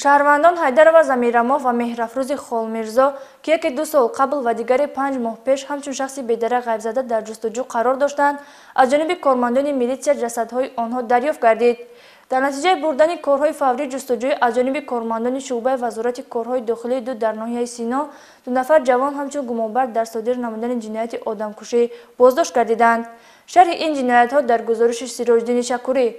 شهروندان حیدر زمیراموف و مهرافروز خولمیرزا که یکی 2 سال قبل و دیگری 5 ماه پیش همچون شخصی بی‌درق غیب زده در جستجو قرار داشتند، از جانب کارمندان میلیشیا جسدهای آنها دریافت گردید. در نتیجه بردن کارهای فوری جستجوی از جانب کارمندان شعبه وزارت کارهای داخلی در ناحیه سینا، 2 نفر جوان همچون گمانبر در صادر نمودن جنایت آدمکشی بازداشت گردیدند. شرح این جنایت‌ها در گزارش سیراج‌الدین شکوری.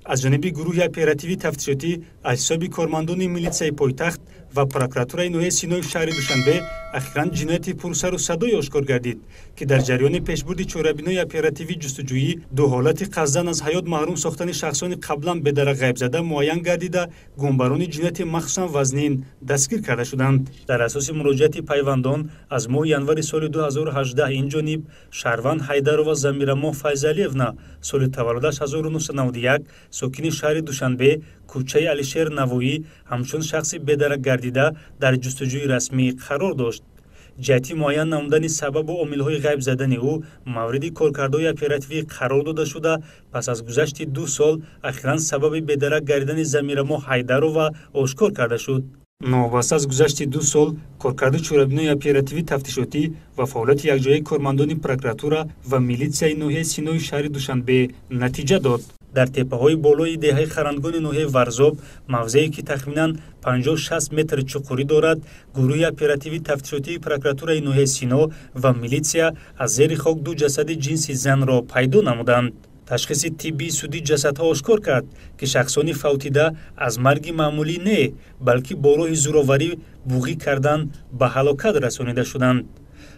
از جانب گروه اپراتیوی تفتیشاتی اجساد کارمندان میلیشیای پایتخت و پروکراتورای ناحیه سینای شهر دوشنبه اخیراً جنایت پرسر و صدای آشکار گردید که در جریان پیشبرد چاره‌بینی اپراتیوی جستجویی 2 حالت قصداً از حیات محروم ساختن شخصان قبلا به درک غیب زده معین گردیده گمبران جنایت مخصوصاً وزنین دستگیر کرده شدند. در اساس مراجعت پیوندان از ماه ینور سال 2018 این جانب شهروند حیدر زمیراموف فیضعلیونا سال تولدش 1991 ساکن شهر دوشنبه کوچه علیشیر نوایی همچون شخصی به درک گردیده در جستجوی رسمی قرار داشت. جهتی معین نمودن سبب و عامل‌های غیب زدن او مورد کارکردهای اپراتیوی قرار داده شده. پس از گذشت 2 سال اخیراً سبب به درک گردیدن زمیراموف حیدر و آشکار کرده شد. نوابسته از گذشت 2 سال کارکرد چاره‌بینی اپراتیوی تفتیشاتی و فعالیت یکجایی کارمندان پروکراتورا و میلیشیای ناحیه سینای شهر دوشنبه نتیجه داد. در تپه‌های بالای دهه خرندگان ناحیه ورزاب، موضعی که تخمیناً 50-60 متر چقوری دارد، گروه اپراتیوی تفتیشاتی پروکراتورای ناحیه سینا و میلیشیا از زیر خاک 2 جسد جنسی زن را پیدا نمودند. تشخیص طبی سودی جسدها آشکار کرد که شخصانی فوتیده از مرگ معمولی نه بلکه با راه زورآوری بوغی کردن به هلاکت رسانیده شدند.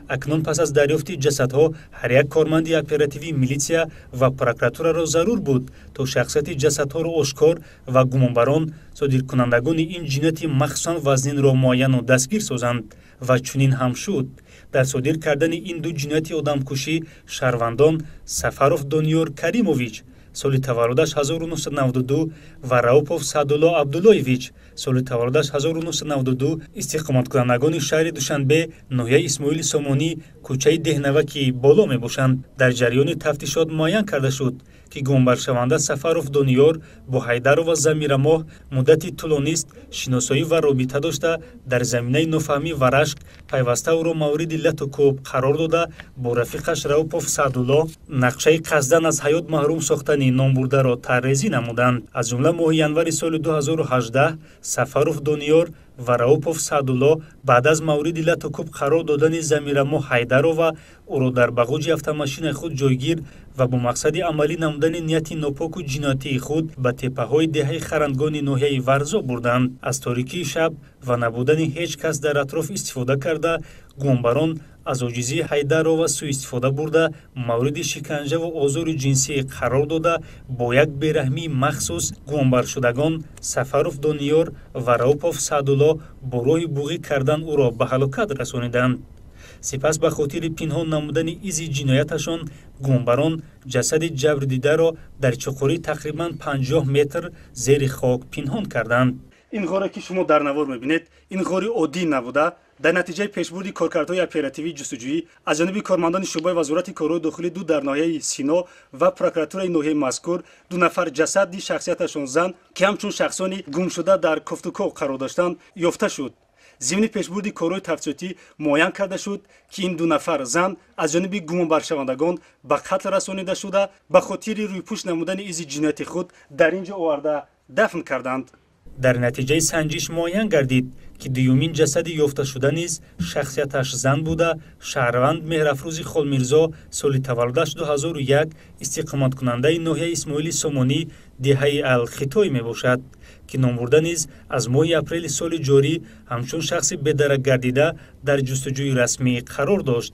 اکنون پس از دریافت جسدها هر یک کارمند اپراتیوی میلیشیا و پروکراتورا را ضرور بود تا شخصیت جسدها را آشکار و گمانبران صادرکنندگان این جنایت مخصوصاً وزنین را معین و دستگیر سازند و چنین هم شد. در صادر کردن این 2 جنایت آدمکشی شهروندان سفروف دانیار کریموویچ سال تولدش 1992 و راوپوف سعدالله عبداللهویچ سال تولدش 1992 استقامت کنندگان شهر دوشنبه ناحیه اسماعیل سامانی کوچه دهنوکی بالا می باشند. در جریان تفتیشات معین کرده شد که گمبرشونده سفروف دانیار با حیدر و زمیراموف مدتی طولانی است شناسایی و رابطه داشته در زمینه نافهمی و رشک پیوسته او را مورد لط و کوب قرار داده با رفیقش راوپوف سعدالله نقشه قصداً از حیات محروم ساختن نامبرده را طرحریزی نمودند. از جمله ماه ینور سال 2018 سفروف دانیار و راوپوف سعدالله بعد از مورد لط و کوب قرار دادن زمیراموف حیدر و او را در باغچه автомاشین خود جایگیر و با مقصد عملی نمودن نیت ناپاک و جنایتی خود به تپه‌های دهه خرندگان ناحیه ورزاب بردند. از تاریکی شب و نبودن هیچ کس در اطراف استفاده کرده گمانبران از عاجزی حیدر و سوء استفاده برده مورد شکنجه و آزار جنسی قرار داده با یک بیرحمی مخصوص گمانبر شدگان سفروف دانیار و راوپوف سعدالله با راه بوغی کردن او را به هلاکت رسانیدند. سپس به خاطر پنهان نمودن ایزی جنایتشان گمانبران جسد جبر دیده را در چقوری تقریباً 50 متر زیر خاک پنهان کردند. این غاره که شما در نوار می‌بینید این غاری عادی نبوده. در نتیجه پیشبرد کارکردهای اپراتیوی جستجویی از جانب کارمندان شعبه وزارت کارهای داخلی 2 در ناحیه سینا و پروکراتورای ناحیه مذکور 2 نفر جسد شخصیتشان زن که همچون شخصانی گم شده در کفتوکو قرار داشتند یافته شد. ضمن پیشبرد کارهای تفتیشاتی معین کرده شد که این 2 نفر زن از جانب گمانبرشوندگان به قتل رسانیده شده به خاطر رویپوش نمودن ایزی جنایت خود در اینجا آورده دفن کردند. در نتیجه سنجش معین گردید که دیومین جسد یافته شده نیز شخصیتش زن بوده. شهروند مهرافروز خولمیرزا سال تولدش 2001 استقامت کننده ناحیه اسماعیل سامانی دهه الخطای می باشد که نامبرده نیز از ماه اپریل سال جاری همچون شخصی به درک گردیده در جستجوی رسمی قرار داشت.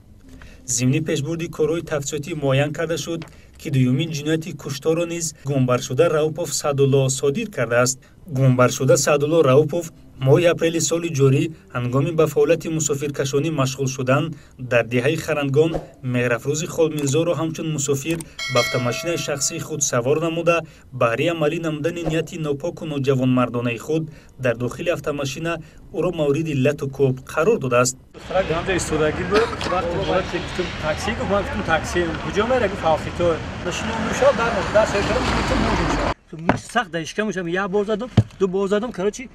ضمن پیشبرد کارهای تفتیشاتی معین کرده شد که دومین جنایت کشتار را نیز گمانبر شده راوپوف سعدالله صادر کرده است. گمانبر شده سعدالله راوپوف ماه اپریل سال جاری هنگامی به فعالیت مسافرکشانی مشغول شدن در دهه خرندگان مهرافروز خولمیرزا را همچون مسافر به автомاشین شخصی خود سوار نموده برای عملی نمودن نیت ناپاک و نوجوانمردانه خود در داخل автомاشین او را مورد لط و کوب قرار داده است. همجا ایستادگی بود وقتی بالا گفتم تاکسی گفتم تاکسی کجا میره گفت هافتو نشون میشه در سرکار گفتم موجود شد سخت در اشکام شدم یک بار زدم دو بار زدم کراچی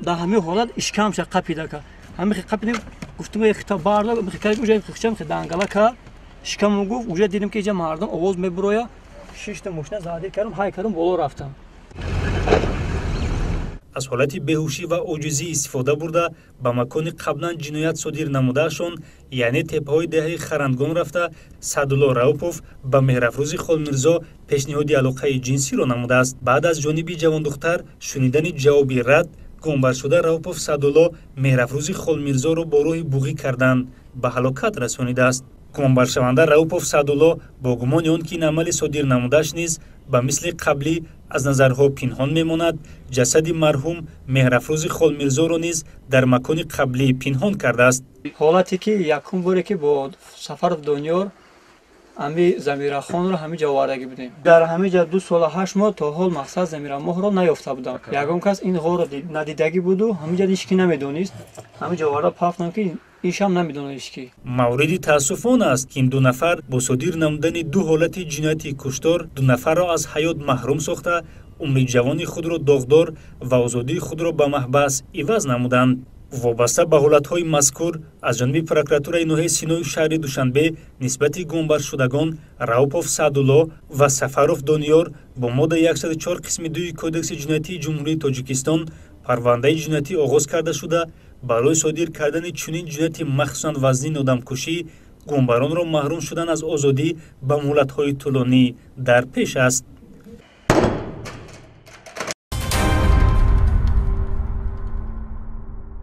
در همه حالت اشکام شد قپیده که همه قپیدیم گفتم یک خطا بارلا میخوام اونجا خشم خدانگلا که اشکام گفت اونجا دیدم که اینجا مردم آواز میبرویا شش تا ماشین زده کردم های کردم بالا رفتم از حالت بیهوشی و عاجزی استفاده برده به مکان قبلا جنایت صادر نمودهشان یعنی تپه‌های دهه خرندگان رفته سعدالله راوپوف به مهرافروز خولمیرزا پیشنهاد علاقه جنسی را نموده است. بعد از جانب جوان دختر شنیدن جوابی رد گمبر شده راوپوف سعدالله مهرافروز خولمیرزا را با راه بوغی کردند به هلاکت رسانیده است. گمبر شونده راوپوف سعدالله با گمان آن که این عمل صادر نمودهش نیز به مثل قبلی از نظرها پنهان میماند جسد مرحوم مهرافروز خولمیرزا را نیز در مکان قبلی پنهان کرده است. حالتی که یکم باره که با سفر دنیار امی زمیرخان رو همه جا وردگی بودیم در همه جا 2 سال و 8 ماه تا حال مقصد زمیرماه را نیافته بودم یکم کس این غور را ندیدگی بود و همه جا هیچکی نمیدونست همه جا ورده پافتم که ایش هم نمیدونه هیچکی. مورد تاسف آن است که این 2 نفر با صادر نمودن 2 حالت جنایتی کشتار 2 نفر را از حیات محروم ساخته عمر جوانی خود را داغدار و آزادی خود را به محبس عوض نمودند. وابسته به حالت‌های مذکور از جانب پروکراتورای نوحه سینای شهر دوشنبه نسبت گمبر شدگان راوپوف سعدالله و سفروف دانیار با ماده 104 قسم 2 کودکس جنایتی جمهوری تاجیکستان پرونده جنایتی آغاز کرده شده برای صادر کردن چنین جنایتی مخصوصاً وزنی آدمکشی گمبران را محروم شدن از آزادی به مهلت‌های طولانی در پیش است.